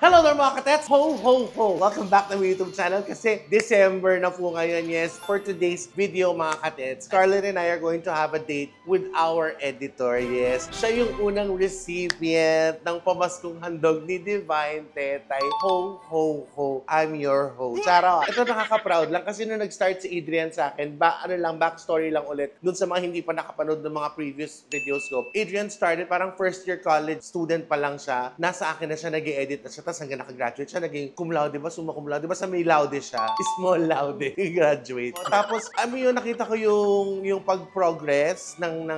Hello there mga katets! Ho, ho, ho! Welcome back to my YouTube channel kasi December na po ngayon. Yes, for today's video mga katets, Scarlett and I are going to have a date with our editor. Yes, siya yung unang recipient ng pamaskong handog ni Divine Tetay. Ho, ho, ho! I'm your host. Charot! Ito nakaka-proud lang kasi nung nag-start si Adrian sa akin, backstory lang ulit dun sa mga hindi pa nakapanood ng mga previous videos ko. Adrian started parang first year college student pa lang siya. Nasa akin na siya nag-i-edit na siya. Tapos hanggang nakagraduate siya, naging cum laude ba? Summa cum laude ba? Sa may laude siya. Small laude. Graduate. Tapos, yun, nakita ko yung pag-progress ng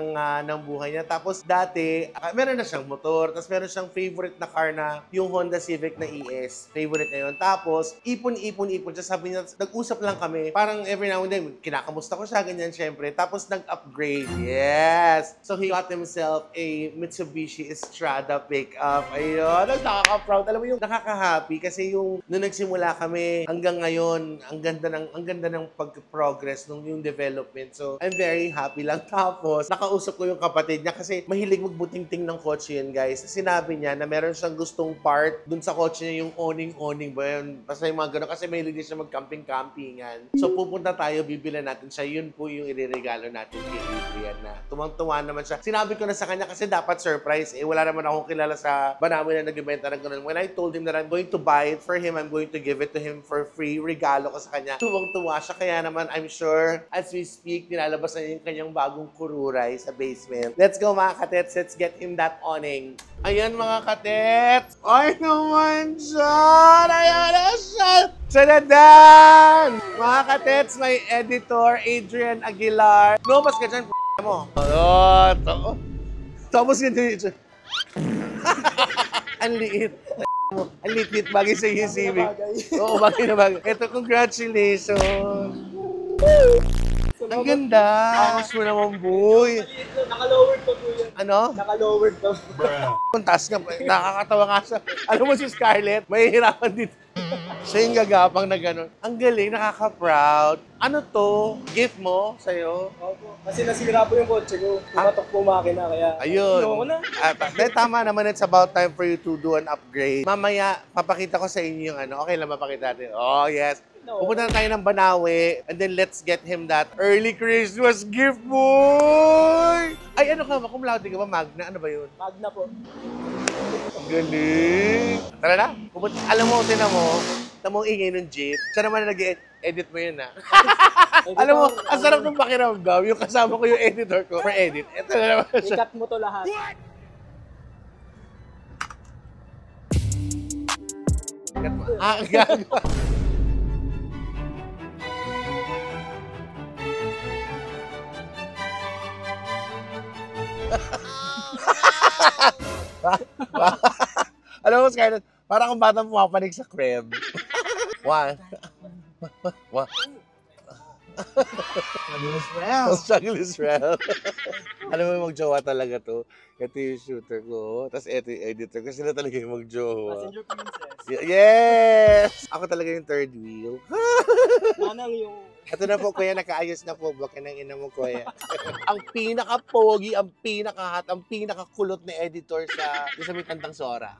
buhay niya. Tapos, dati, meron na siyang motor. Tapos, meron siyang favorite na car na yung Honda Civic na ES. Favorite na yun. Tapos, ipon siya. Sabi niya, nag-usap lang kami. Parang every now and then, kinakamusta ko siya, ganyan syempre. Tapos, nag-upgrade. Yes! So, he got himself a Mitsubishi Strada pickup. Ayun. Nakaka-proud. Alam mo yung nakaka-happy kasi yung nung nagsimula kami hanggang ngayon, ang ganda ng pag-progress nung yung development. So, I'm very happy lang. Tapos, nakausap ko yung kapatid niya kasi mahilig magbuting-ting ng kotse yun, guys. Sinabi niya na meron siyang gustong part dun sa kotse niya, yung owning ba yun. Basta yung mga ganun kasi mahilig din siya mag-camping-campingan. So, pupunta tayo, bibila natin siya. Yun po yung ireregalo natin kay Adrian na tuwang-tuwa naman siya. Sinabi ko na sa kanya kasi dapat surprise. Wala naman akong kilala sa Banawi na nagbibenta ng ganun. When I told him that I'm going to buy it for him, I'm going to give it to him for free. Regalo ko sa kanya. Tuwang-tuwa siya. Kaya naman, I'm sure, as we speak, nilalabas na yung kanyang bagong kururay sa basement. Let's go mga katets. Let's get him that awning. Ayan mga katets. Ay naman siya. Ayan na siya. Sanadan! Mga katets, may editor, Adrian Aguilar. Lumabas ka dyan, mo. Tapos ganyan yun. Ang liit. Ang liit bagay sa iyo, Civic. Oo, bagay na bagay. Ito, congratulations. Ang ganda. Angas mo naman, boy. Naka-lowered pa po yan. Ano? Naka-lowered pa. Puntas nga, nakakatawa nga siya. Alam mo si Scarlett, may hirapan dito. Siya yung gagapang na gano'n. Ang galing, nakaka-proud. Ano to? Gift mo sa'yo? Opo. Kasi nasira po yung kotse ko. Pumatok po makina, kaya... Ayun. Ayoko na. Tama naman, it's about time for you to do an upgrade. Mamaya, papakita ko sa inyo yung ano. Okay lang, mapakita natin. Oh, yes. No. Pupunta na tayo ng Banawi, and then let's get him that early Christmas gift, boy! Ay, ano ka ba? Cum laude ka ba? Magna? Ano ba yun? Magna po. Ang galing! Tara na. Alam mo, tinan mo, ang ingay ng jeep. Siya naman na nag-edit mo yun, ha? Alam mo, ang sarap ng pakiramdam. Yung kasama ko yung editor ko for edit. Ito na naman siya. I-cut mo to lahat. Gago. Alam mo, Scarlett, parang kung batang pumapanig sa crib. One. Struggle is real. Alam mo, mag-jowa talaga to. Ito yung shooter ko. Tapos ito yung editor ko. Sila talaga yung mag-jowa. Passenger princess. Yes! Ako talaga yung third wheel. Manang yung... Ito na po, kuya, nakaayos na po. Baka ng ina mo, kuya. Ang pinaka-pogi, ang pinaka-hot, ang pinaka-kulot na editor sa may Tandang Sora.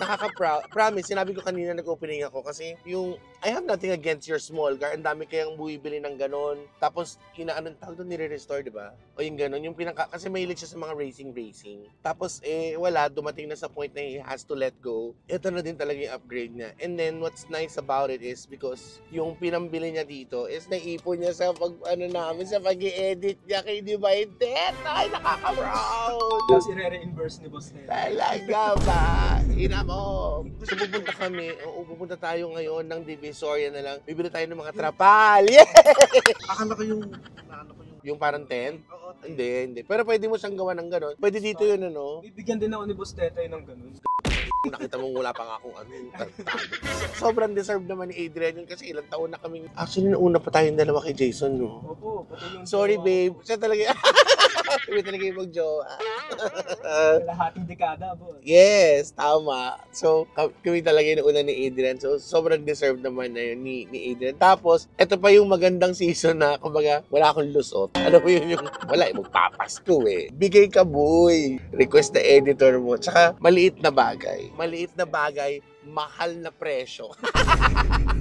Nakaka-proud. Promise, sinabi ko kanina nag-opening ako kasi yung, I have nothing against your small car. Ang dami kayang bumibili ng ganon. Tapos, anong tawag doon, nire-restore, di ba? O yung ganon, yung kasi mahilig siya sa mga racing. Tapos, wala, dumating na sa point na he has to let go. Ito na din talaga yung upgrade niya. And then, what's nice about it is because yung pinambili niya dito is naipon niya sa sa pag-i-edit niya kay Divine Tet. Ay, nakaka-proud! Tapos i-re-reimburse ni Boss Ted. Talaga ba? Ina mo. So, pupunta tayo ngayon ng Divisoria na lang. Bibili tayo ng mga trapal. Yeah! Akala ko yung parang tent? Oo. Hindi. Pero pwede mo siyang gawa ng gano'n. Pwede dito yun, ano? Bibigyan din ako ni Boss Tetay ng ganun. Nakita mong wala pa nga akong sobrang deserve naman ni Adrian yun kasi ilang taon na kaming... Actually, nauna pa tayong dalawa kay Jason, no? Opo, pati yung... Sorry, babe. Siya talaga... Kami talaga yung mag-jowa. Kalahating dekada, boss. Yes, tama. So, kami talaga yung una ni Adrian. So, sobrang deserve naman na yun ni Adrian. Tapos, ito pa yung magandang season na, kumbaga, wala akong lusot. Ano mo yun yung... Wala, magpapasko eh. Bigay ka, boy. Request na editor mo. Tsaka, maliit na bagay. mahal na presyo.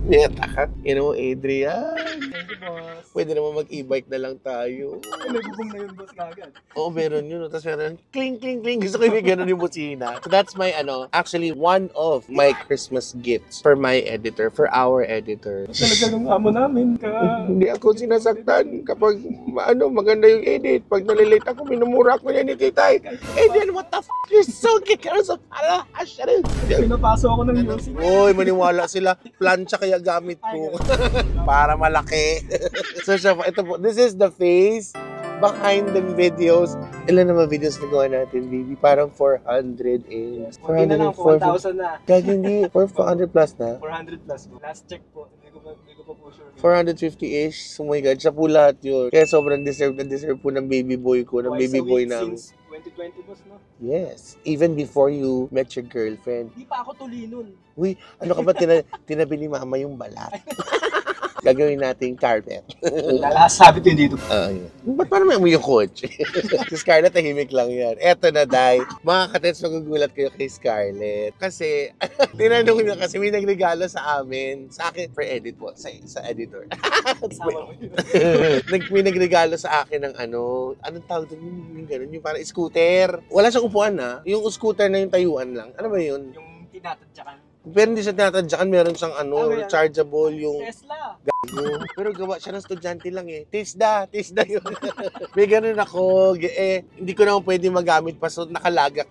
Neta ka. Adrian. Thank you, boss. Pwede naman mag-e-bike na lang tayo. May bubong na yun, boss, kagad. Oo, meron yun. Tapos meron, cling, cling, cling. Gusto ko yung ganun yung busina. So that's my, actually, one of my Christmas gifts for my editor, for our editor. Talaga nung amo namin ka. Hindi ako sinasaktan kapag, maganda yung edit. Pag nalilate ako, minumura ko yan ni Titay. Adrian, what the f***? You're so kick. So, Pinapaso ako ng music. Uy, maniwala sila. Plancha kaya gamit ko. Para malaki. So, ito po. This is the face behind the videos. Ilan naman videos na gawa natin, baby? Parang 400 eh. Hindi na lang, 4,000 na. Kaya hindi, 400 plus na. 400 plus po. Last check po. Hindi ko pa po sure. 450-ish. Oh my God, siya po lahat yun. Kaya sobrang deserve po ng baby boy ko, ng baby boy namin. Since 2020, boss, no? Yes. Even before you met your girlfriend. Hindi pa ako tuli nun. Uy, ano ka ba tinabi ni mama yung balat? Gagawin natin carpet. Lalasabit yun dito. Yun. Ba't parang may yung coach? Si Scarlett, tahimik lang yan. Eto na, Day. Mga katets, magugulat kayo kay Scarlett. Kasi, tinanong niya kasi may nagregalo sa amin. Sa akin, for edit po. Sa editor. Sama mo yun. May nagregalo sa akin ng anong tawag doon? Yung gano'n, yung parang scooter. Wala siyang upuan na. Yung scooter na yung tayuan lang. Ano ba yun? Yung tinatadyakan. Pero hindi siya tinatadyakan. Meron siyang rechargeable yung... Tesla. Pero gawa siya ng estudyante lang eh. Tisda yun. May ganun ako. Hindi ko naman pwede magamit pa. So, nakalaga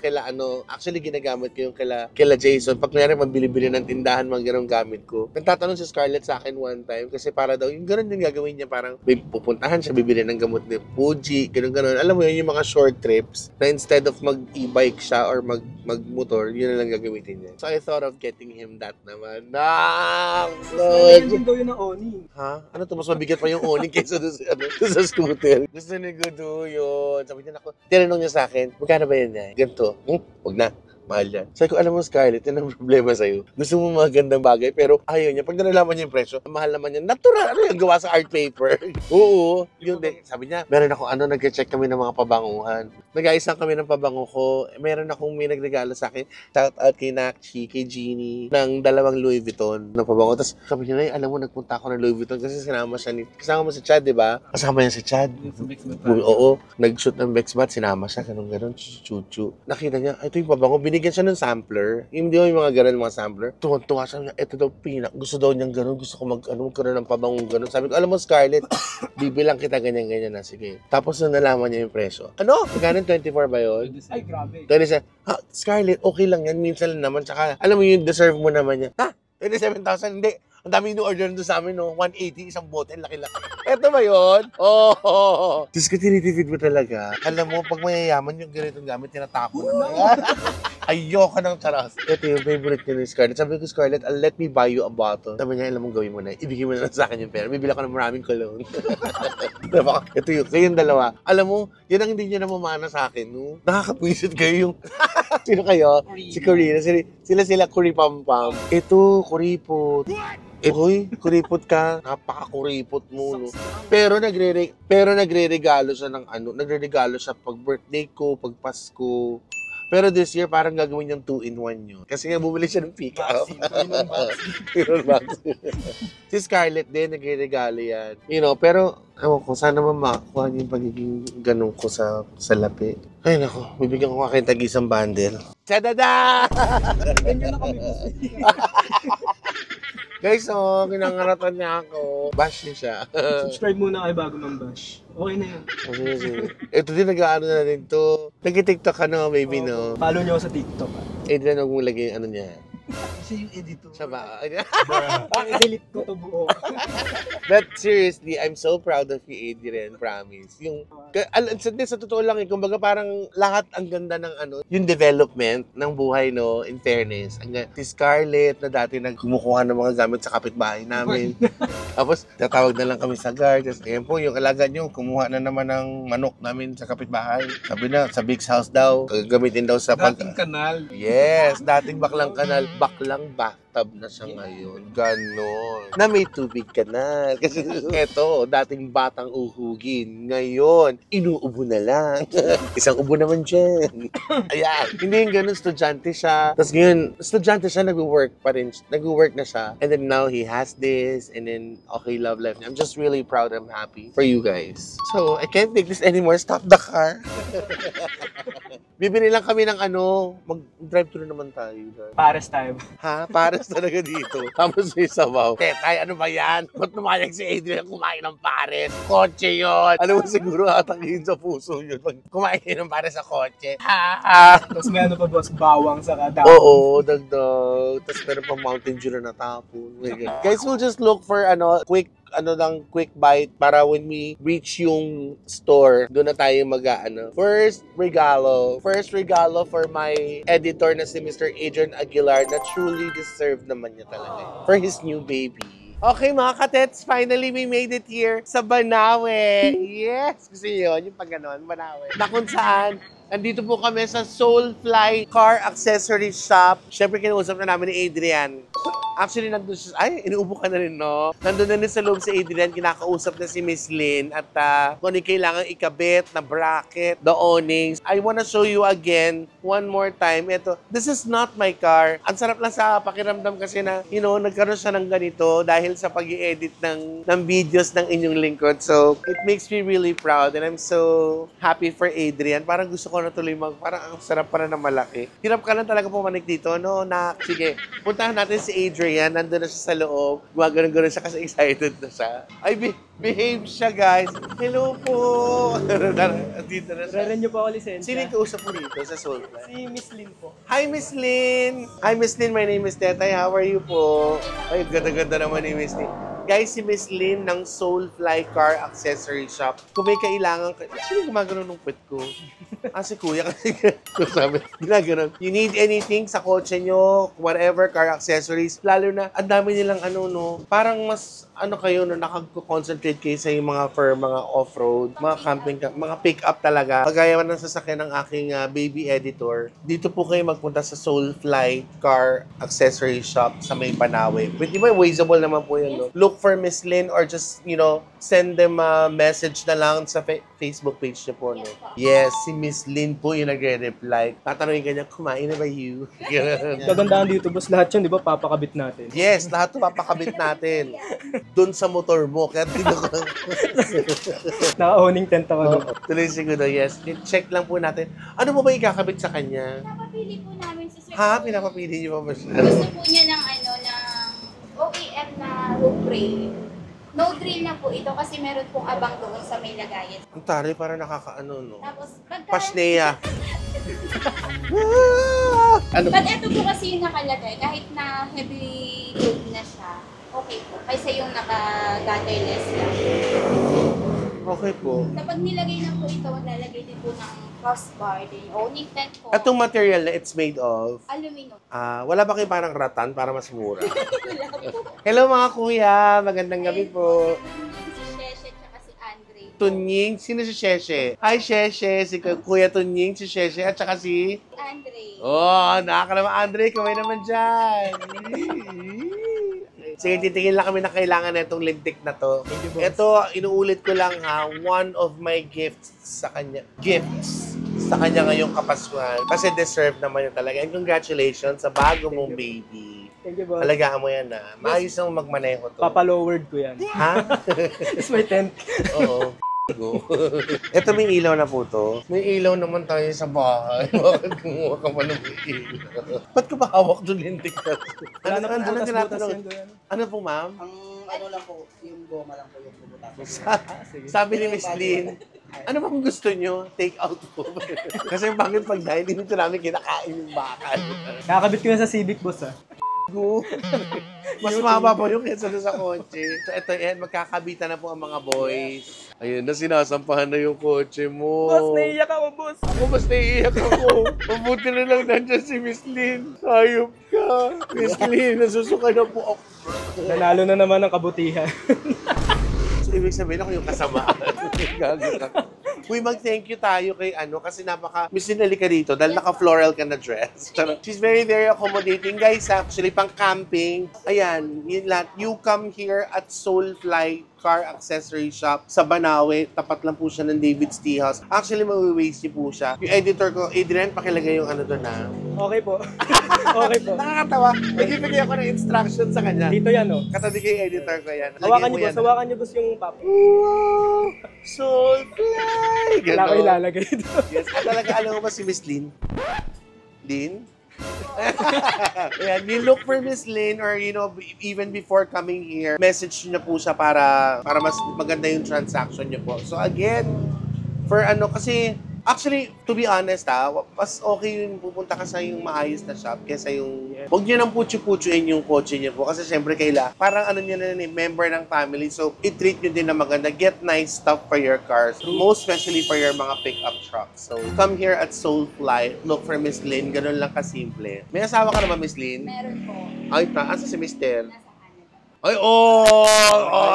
actually, ginagamit ko yung kila Jason. Pag kunyari, mabili-bili ng tindahan, mga ganun gamit ko. Nagtatanong si Scarlett sa akin one time kasi para daw, yung ganun din gagawin niya. Parang may pupuntahan siya, bibili ng gamot ni Fuji, ganun. Alam mo yun, yung mga short trips na instead of mag-e-bike siya or mag-motor, yun na lang gagamitin niya. So, I thought of getting him that naman. Meron din daw yun ng Oni. Ha? Ano to? Mas mabigat pa yung Oni kaysa doon sa scooter. Gusto ni Gudu yun. Sabi niya ako, tinanong niya sa akin, magkano ba yan niya? Ganito. Huwag na. Mahal yan. Sabi ko, alam mo Scarlett, yun ang problema sa'yo. Gusto mo mga gandang bagay, pero ayaw niya. Pag nalalaman niya yung presyo, mahal naman yan. Natural, ano yung gawa sa art paper? Oo. Yun din. Sabi niya, meron ako, nag-check kami ng mga pabanguhan. Nag-aisang kami ng pabango ko. Meron akong may nagregalo sa akin. Shout out kay Nakchi, kay Jeannie, ng 2 Louis Vuitton na pabango. Tapos sabi niya, alam mo, nagpunta ako ng Louis Vuitton kasi kasama mo si Chad, di ba? Kasama niya si Chad. Oo. Nag-shoot ng Bexbat, sinama siya, ganun, chuchu. Nakita niya, ito yung pabango, binigyan siya ng sampler. Hindi mo yung mga ganun, mga sampler. Tuwan-tuwa siya, ito daw gusto daw niyang ganun, gusto ko magkaroon ng pabangong ganun. Sabi ko, alam mo Scarlett, bibilang kita ganyan-ganyan na, sige. Tapos nalaman niya yung presyo. Ano? Magkano 24 ba yun? Ay, grabe. 27. Scarlett, okay lang yan, minsan lang naman. Tsaka, alam mo yung deserve mo naman yan. 27,000, hindi. Ang dami yung order doon sa amin, no? 180, isang bote, laki-laki. Eto ba yun? Oh. Diyos ko, tinitipid mo talaga. Alam mo, pag mayayaman yung ganitong gamit, tinatapon na. Ayoko ng charas. Ito yung favorite ko ni Scarlett. Sabi ko, Scarlett, let me buy you a bottle. Sabi niya, alam mo, gawin mo na. Ibigay mo na lang sa akin yung pera. Bibila ko ng maraming cologne. Ito yung, kayong dalawa. Alam mo, yan ang hindi niya namamana sa akin, no? Nakakapwisit kayo yung... Sino kayo? Si Corina. Sila Kuripampam. Ito, Kuripot. Hoy, kuripot ka. Napaka-kuripot mo, no? Pero nagre-regalo siya ng nagre-regalo siya pag birthday ko, pag Pasko. Pero this year, parang gagawin niyang 2-in-1 yun. Kasi nga, bumili siya ng pick-up. Si Scarlett din, nagre-regalo yan. Pero, ewan ko, sana makakuha niyo yung pagiging ganun ko sa lapi. Ay, nako, bibigyan ko kayo tag-isang bundle. Sadada! Ganyan na kami. Guys, ginangaratan niya ako. Bash niya siya. Subscribe muna kayo bago bash. Okay na yun. Ito din, nag-aano na rin to. Nag-TikTok ka, no, baby, no? Follow niyo ako sa TikTok. Adrian, huwag mo lagay yung niya. Kasi yung editor. Siya ba? I-delete ko to buo. But seriously, I'm so proud of you, Adrian, promise. Sa totoo lang, kumbaga parang lahat ang ganda ng yung development ng buhay, no, in fairness. Si Scarlett, na dati nagkumukuha ng mga gamit sa kapitbahay namin. Tapos, tatawag na lang kami sa guard. Tapos, ayan po, yung alaga nyo, kumuha na naman ng manok namin sa kapitbahay. Sabi na, sa Big's house daw, gamitin daw sa dating kanal. Yes, dating baklang kanal. Baklang ba? tub na siya ngayon. Ganon. Na may tubig ka na. Kasi eto, dating batang uhugin. Ngayon, inuubo na lang. Isang ubo naman dyan. Ayan. Hindi yung ganun, estudyante siya. Tapos ngayon, estudyante siya, nag-work pa rin. Nag-work na siya. And then now, he has this. And then, okay, love life. I'm just really proud and happy for you guys. So, I can't take this anymore. Stop the car. Bibili lang kami ng mag-drive-thru naman tayo. Pares tayo. Ha? Pares talaga dito. Tapos may sabaw. Tekay, ano ba yan? Ba't numayag si Adrian kumain ng pares? Kotse yun. Ano mo siguro atakihin sa puso yun pag kumain ng pares sa kotse? Ha? Tapos may ano pa boss, bawang sa kada. Oo, dagdag. Tapos meron pang Mountain Dew na natapon. Guys, we'll just look for quick bite para when we reach yung store, doon na tayo First regalo for my editor na si Mr. Adrian Aguilar na truly deserved naman niya talaga for his new baby. Okay mga katets, finally we made it here sa Banawe. Yes! Gusto niyo yun? Yung pag ganon, Banawe. Na kung saan, nandito po kami sa Soulfly Car Accessory Shop. Siyempre, kinausap na namin ni Adrian. Actually, nandun siya. Ay, inuubo ka na rin, no? Nandun na rin sa loob si Adrian, kinakausap na si Miss Lynn. At kung ano yung kailangan ikabit na bracket, the awnings. I wanna show you again, one more time. Ito, this is not my car. Ang sarap lang sa pakiramdam kasi na, nagkaroon siya ng ganito dahil sa pag-i-edit ng videos ng inyong lingkod. So, it makes me really proud and I'm so happy for Adrian. Parang gusto ko na tuloy parang ang sarap para na malaki. Hirap ka lang talaga pumanik dito, no? Sige, puntahan natin si Adrian. Nandun na siya sa loob. Gumagano'n siya kasi excited na siya. Ay, behave siya, guys. Hello po! Dito na siya. Reren niyo po ako lisensya. Sino yung kausap mo dito sa Soulfly? Si Miss Lynn po. Hi, Miss Lynn! Hi, Miss Lynn. My name is Tetay. How are you po? Ay, ganda-ganda naman ni Miss Lynn. Guys, si Miss Lynn ng Soulfly Car Accessory Shop. Kung may kailangan ka... Sino gumagano'n ng pet ko? Si Kuya kasi sabi, ginagano'n. You need anything sa kotse nyo, whatever, car accessories. Lalo na, ang dami nilang parang mas kayo nakag-concentrate kayo sa yung mga mga off-road, mga camping, mga pick-up talaga. Kagaya ng sasakyan ng aking baby editor. Dito po kayo magpunta sa Soulfly Car Accessory Shop sa may Banawe. Di ba, wazeable naman po yun, no? Look for Miss Lynn or just, send them a message na lang sa Facebook page niyo po, no? Yes, si Miss Lynn po yung nagre-reply. Tatanungin kanya, kumain na ba you? Kagandahan dito boss, lahat yun, di ba, papakabit natin. Yes, lahat ito papakabit natin. Doon sa motor mo. Kaya dito ko. Naka-owning tent ako doon. Tuloy siguro, yes. Check lang po natin. Ano mo ba ikakabit sa kanya? Pinapapili po namin sa sir. Pinapapili niyo ba siya? Gusto po niya ng OEM na roof rail. No drill na po ito kasi meron pong abang doon sa may lagayan. Ang taray, para no? Tapos, Pasneya. But ito po kasi yung nakalagay, kahit na heavy load na siya, okay po. Kaysa yung naka-gutterless lang. Okay po. Kapag nilagay na po ito, lalagay din po ng crossbar, din owning tent po. Atong material na it's made of? Aluminum. Wala ba kayo parang ratan para mas mura? Wala po. Hello mga kuya, magandang gabi po. Si Sheshe at si Andre. Tunying, sino si Sheshe? Hi Sheshe, si Kuya Tunying, si Sheshe, at saka si... Andre. Nakakalaman Andre, kamay naman dyan. Sige, titingin lang kami na kailangan na itong lintik na to. Ito, inuulit ko lang one of my gifts sa kanya. Ngayong Kapaskuhan. Kasi deserve naman yun talaga. And congratulations sa bago mong baby. Thank you boss. Alagaan mo yan na. Maayos nang magmaneho to. Papa-lowered ko yan. Ha? It's my tent. Oo. Ito may ilaw na po to. May ilaw naman tayo sa bahay. Bakit kumuha ka pa ng ilaw? Ba't ka ba hawak doon lintik na to? Wala na pong butas-butas yan. Ano po, ma'am? Ang lang po, yung goma lang po yung bumutas. Sabi ni Miss Lynn, ano bang gusto nyo? Take out po. Kasi bakit pag dahil dito namin kinakain yung bakal. Kakabit ko na sa Civic boss Mas mahaba pa yung kesa sa kotse. So ito yan, magkakabitan na po ang mga boys. Ayun na, sinasampahan na yung kotse mo. Boss, naiiyak ako boss. Ako mas naiiyak ako. Mabuti na lang nandyan si Miss Lynn. Hayop ka. Miss Lynn, nasusuka na po ako. Nanalo na naman ang kabutihan. So, ibig sabihin ako yung kasamaan. Gago ka. Uy, mag-thank you tayo kay kasi Miss Lynn, ka dito dahil naka-floral ka na dress. She's very, very accommodating. Guys, actually, pang camping. Ayan, yun lahat. You come here at Soulfly Car Accessory Shop sa Banawe. Tapat lang po siya ng David's Tea House. Actually, mawi-waste po siya. Yung editor ko, Adrian, pakilagay yung doon na. Okay po. Okay po. Nakakatawa. Nagbibigay ako ng instruction sa kanya. Dito yan, oh. Katabi kay editor ko yan. Hawakan niyo, boss, yung pop. Wow! Soulfly! Wala ko ilalagay dito. Yes. At talaga, alam mo ba si Miss Lynn? Lynn? Ayan, you look for Miss Lynn or even before coming here, message niyo po siya para mas maganda yung transaction niyo po. So again, for kasi actually, to be honest mas okay yung pupunta ka sa yung maayos na shop kaysa yung huwag niyo nang putyo-putyoin yung kotse niyo po kasi syempre parang niyo na member ng family, so i-treat niyo din na maganda. Get nice stuff for your cars, most especially for your mga pickup trucks. So come here at Soulfly, look for Miss Lynn, ganun lang kasimple. May asawa ka naman, Miss Lynn? Meron po. Ay, asa si Mister? Nasa Canada. Ay,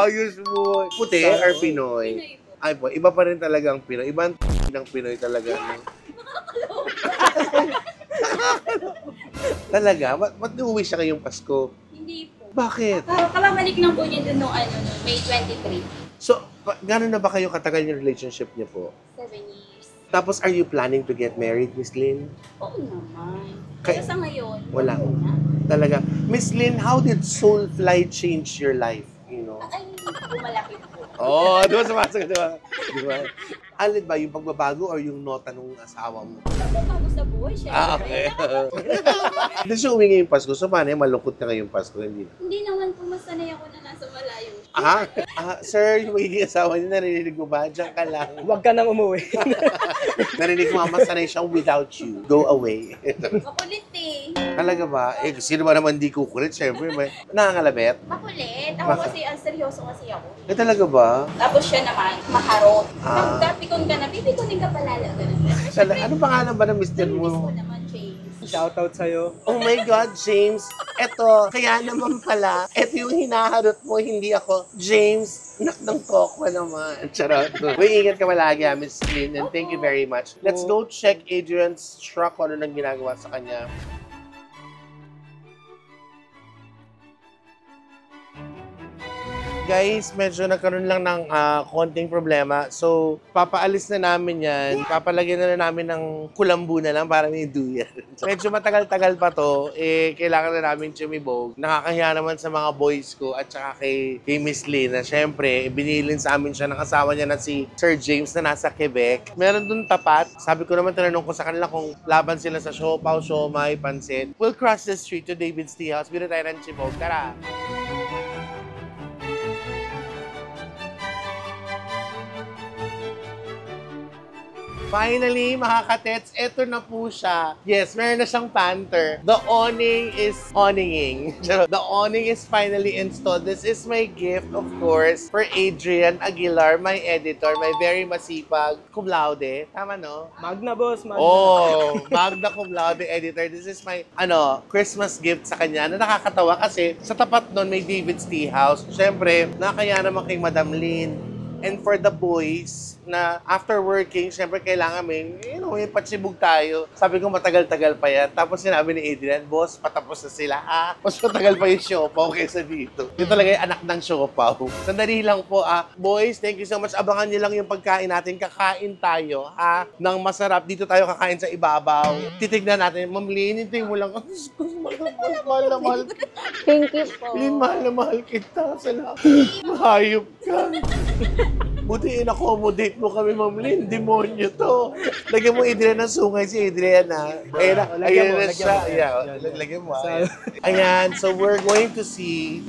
ayos mo. Puti or Pinoy? Pinoy po. Ay po, iba pa rin talaga ang Pinoy. Iba ang ng Pinoy talaga. Talaga? Ba't uuwi siya ngayong Pasko? Hindi po. Bakit? Kababalik lang po niya dun nung May 23. So, gano'n na ba kayo katagal yung relationship niyo po? 7 years. Tapos, are you planning to get married, Miss Lynn? Oo naman. Pero sa ngayon, Wala. na. Talaga. Miss Lynn, how did Soulfly change your life? Ay, bumalaki po. Di ba sumasagot, di ba? Di ba? Alin ba, yung pagbabago or yung nota nung asawa mo? Nagbabago sa buhay, syempre. Okay. Hindi siya uwi ngayong Pasko. So, paano malungkot ka ngayong Pasko? Hindi na. Hindi naman po, masanay ako na nasa malayo. Sir, yung magiging asawa niya, narinig mo ba? Diyan ka lang. Huwag ka nang umuwi. Narinig mo, masanay siyang without you. Go away. Makulit eh. Talaga ba? Sino ba naman di kukulit? Siyempre, may nangangalabet. Makulit. Ako kasi, seryoso kasi ako. Talaga ba? Tapos siya naman, maharot. Ah. Magpapikon ka na, pipikunin ka palala. Ano pangalan ba ng mister Namiss ko mo? naman, James. Shoutout sa'yo. Oh my God, James. Eto, kaya naman pala, eto yung hinaharot mo, hindi ako. James, nak ng koko naman. Charot. Uy, ingat ka malagi, Miss Lynn, and thank you very much. Let's go check Adrian's truck, ano nang ginagawa sa kanya. Guys, medyo nagkaroon lang ng konting problema. So, papaalis na namin yan. Papalagyan na namin ng kulambu na lang para may duyan. Medyo matagal-tagal pa to. Kailangan na namin chumibog. Nakakahiya naman sa mga boys ko at saka kay Miss Lynn na syempre, binilin sa amin siya ng asawa niya na si Sir James na nasa Quebec. Meron dun tapat. Sabi ko naman, tinanong ko sa kanila kung laban sila sa siopaw, siomay, pansit. We'll cross the street to David's Tea House. Biro tayo ng chibog. Tara! Finally, mga katets, eto na po siya. Yes, meron na siyang Panther. The awning is awninging. The awning is finally installed. This is my gift, of course, for Adrian Aguilar, my editor, my very masipag cum laude. Tama, no? Magna, boss. Magna. Oh, magna cum laude editor. This is my, Christmas gift sa kanya na nakakatawa kasi sa tapat nun may David's Tea House. Siyempre, nakakaya naman kay Madam Lynn. And for the boys, na after working, syempre kailangan may patsibog tayo. Sabi ko, matagal-tagal pa yan. Tapos sinabi ni Adrian, boss, patapos na sila. Mas matagal pa yung siopaw kaysa dito. Yung talaga yung anak ng siopaw. Sandali lang po, boys, thank you so much. Abangan niyo lang yung pagkain natin. Kakain tayo, ng masarap. Dito tayo kakain sa ibabaw. Titignan natin. Ma'am Lynn, hintay mo lang. Mahal na mahal. Thank you po. Lynn, mahal na mahal kita. Salamat. Mahayop ka. Buti in-accommodate mo kami, Ma'am Lynn. Demonyo to. Lagyan mo Adrian ng sungay si Adrian, Ayan na siya. Lagyan mo. Ayan, so we're going to see.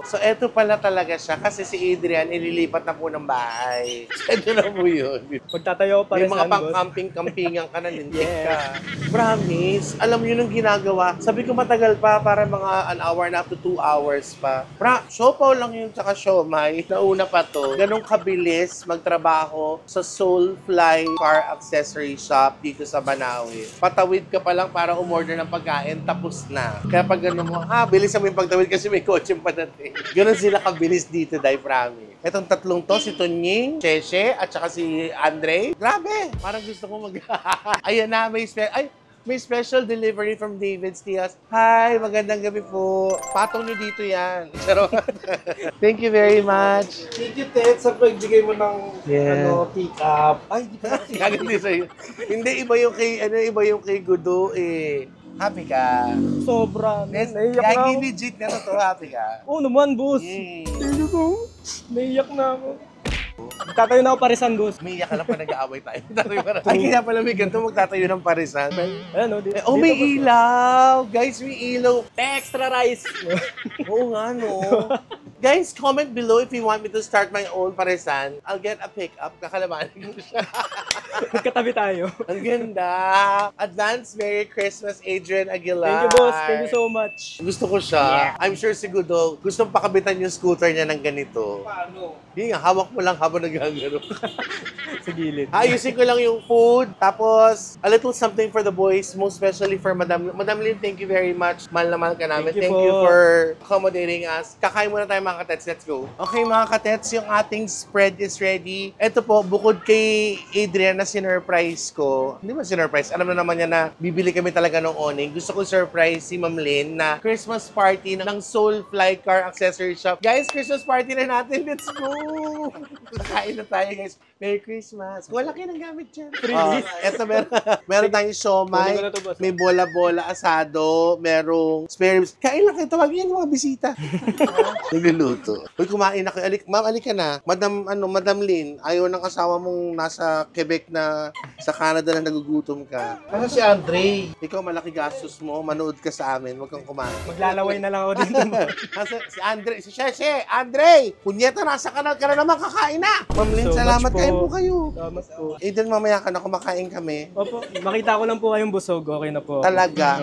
So, eto pala talaga siya kasi si Adrian ililipat na po ng bahay. Eto na po yun. Magtatayo ko pa rin May mga saan, boss. pang-camping-campingan ka na, lintik ka. Promise. Alam mo yun ang ginagawa. Sabi ko matagal pa, para mga an hour na up to 2 hours pa. Siopaw lang yun, tsaka siomay. Nauna pa to. Ganong kabilis magtrabaho sa Soulfly Car Accessory Shop dito sa Banawe. Patawid ka pa lang para umorder ng pagkain, tapos na. Kaya pag gano'n mo, bilisan mo yung pagtawid kasi may kotse pa natin. Ganun sila kabilis dito, Day, promise. Itong tatlong to, si Tunying, Cheche, at saka si Andre. Grabe! Parang gusto ko mag... Ayan na, may special delivery from David's Tias. Hi, magandang gabi po. Patong nyo dito yan. Charot. Thank you very much. Thank you, Ted, sa pagbigay mo ng pick up. Ay, di pa. Gagandi sa'yo. Hindi, iba yung kay Gudo eh. Happy ka. Sobra. Yes, Naiyak na ako. legit na to, happy ka. Oo naman, boss. Yay. Thank you po. Naiyak na ako. Tatayo na ako parisan, boss. Umiiyak ka lang pa nag-aaway tayo. Ay, kaya pala may ganito magtatayo ng parisan. Ayan, Oh, may ilaw! Guys, may ilaw. Extra rice. Oo nga, no? Guys, comment below if you want me to start my own parisan. I'll get a pick-up. Kakalabanin ko siya. Magkatabi tayo. Ang ganda. Advance Merry Christmas, Adrian Aguilar. Thank you, boss. Thank you so much. Gusto ko siya. I'm sure si Gudo, gustong pakabitan yung scooter niya ng ganito. Paano? Hindi nga, hawak mo lang habang nagagano. Sa gilid. Ayusin ko lang yung food. Tapos, a little something for the boys, most especially for Madam Lynn, thank you very much. Mahal na mahal ka namin. Thank you Thank you po. for accommodating us. Kakain muna tayo mga katets. Let's go. Okay mga katets, yung ating spread is ready. Ito po, bukod kay Adrian na sinurprise ko. Hindi man sinurprise. Alam na naman niya na bibili kami talaga ng awning. Gusto ko surprise si Ma'am Lynn na Christmas party ng Soulfly Car Accessory Shop. Guys, Christmas party na natin. Let's go! Kakain na tayo, guys. Merry Christmas. Wala kayo ng gamit dyan. Eto, meron tayong siomay. Kunin ko na to, boss. May bola-bola asado. Merong spare ribs. Kain lang kayo. Tawagin yung mga bisita. Nagluluto. Uy, kumain na kayo. Ma'am, alik ka na. Madam Lynn, ayaw ng asawa mong nasa Quebec na sa Canada na nagugutom ka. Kasi si Andre. Ikaw, malaki gastos mo. Manood ka sa amin. Huwag kang kumain. Maglalaway na lang ako dito. Si Andre, si Sheshe, Andre! Punyeta, nasa kanal ka na naman, kakain na! Ma'am Lynn, So salamat much po. kayo po kayo. Salamat po. Eden, mamaya ka na, kumakain kami. Opo, makita ko lang po kayong busog. Okay na po. Talaga.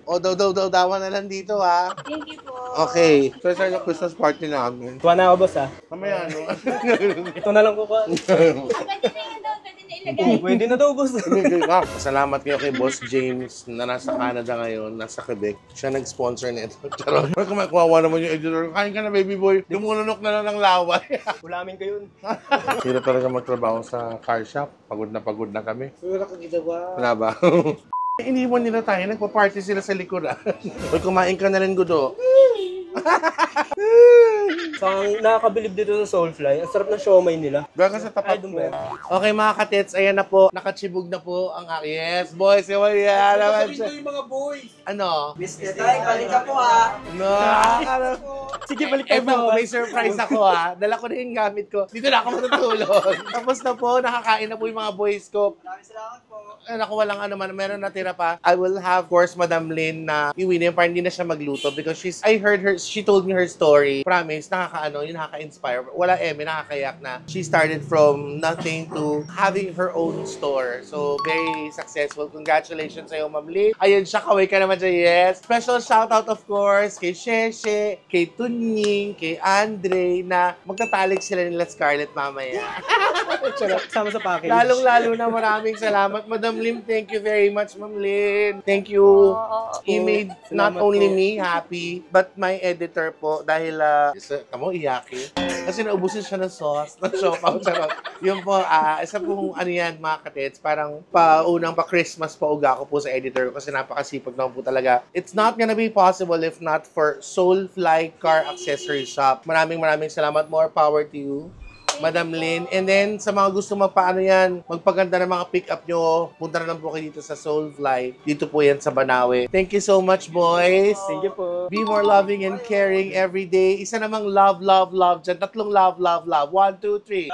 O, daw-dawan na lang dito, ha? Thank you po. Okay. So, sa yung Christmas party namin. Tuwa na ako, boss, ha? Mamaya, no? Ito na lang po pa. Pwede na yan doon. Pwede na ilagay. Pwede na daw, boss. Salamat kayo kay Boss James na nasa Canada ngayon, nasa Quebec. Siya nag-sponsor nito. Charot. Pero kung kumawa naman yung editor, kain ka na, baby boy. Lumunok na lang ng laway. Ulamin ko yun. Hirap talaga magtrabaho sa car shop. Pagod na kami. Wala kang ginawa. Wala ba? Iniwan nila tayo. Nagpa-party sila sa likuran. Uy, kumain ka na rin, Gudo. Ang nakakabilib dito sa Soulfly, ang sarap ng siomay nila. Gaga sa tapat Ay, doon mo. ba yan? Okay, mga katets, ayan na po. Nakachibog na po ang... Yes, boys. Yeah, naman siya. yung mga boys. Ano? Mr. Tay, balik ka po ha. No. Sige, balik tayo. Eto, may surprise ako ha. Dala ko na yung gamit ko. Dito na ako matutulog. Tapos na po, nakakain na po yung mga boys ko. Maraming salamat po. Nakuha lang ano man, meron natira pa. I will have, of course, Madam Lynn na iwinin para hindi na siya magluto because I heard her, she told me her story. Promise, yun nakaka-inspire. Wala nakakayak na she started from nothing to having her own store. So, very successful. Congratulations sa'yo, Ma'am Lynn. Ayun siya, kaway ka naman siya, yes. Special shoutout, of course, kay Sheshe, kay Tunying, kay Andre, na magtatalik sila nila Scarlett mamaya. Sama sa package. Lalong-lalo na maraming salamat. Madam Lim, thank you very much, Ma'am Lynn. Thank you. You made not Salamat only po. me happy, but my editor po. Dahil, kamo, iyaki. Kasi naubusin siya ng sauce, ng siopaw. Yun po, isa pong ano yan, mga katits, parang unang pa-Christmas pauga ko po sa editor ko kasi napakasipag naman po talaga. It's not gonna be possible if not for Soulfly Car Accessory Shop. Maraming salamat. More power to you, Madam Lynn. And then, sa mga gusto magpaano yan, magpaganda ng mga pick-up nyo, punta na lang po kayo dito sa Soulfly. Dito po yan sa Banawe. Thank you so much, boys. Thank you po. Be more loving and caring every day. Isa namang love dyan. Tatlong love. 1, 2, 3.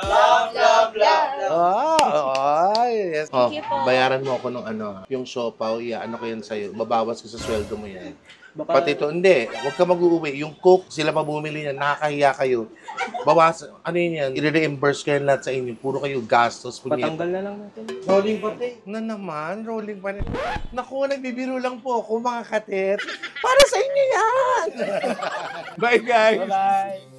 Yes. Thank you po. Bayaran mo ako ng yung siopaw, ano ko yan sa'yo. Babawas ko sa sweldo mo yan. Baka, Pati ito, hindi. Huwag ka mag-uwi. Yung cook, sila pa bumili yan. Nakakahiya kayo. Bawas, yan? I-reimburse ko yan lahat sa inyo. Puro kayo gastos. patanggal na lang natin. Rolling pati. Na naman, rolling pa rin. Naku, nagbibiro lang po ako, mga katet. Para sa inyo yan! Bye, guys! Bye-bye.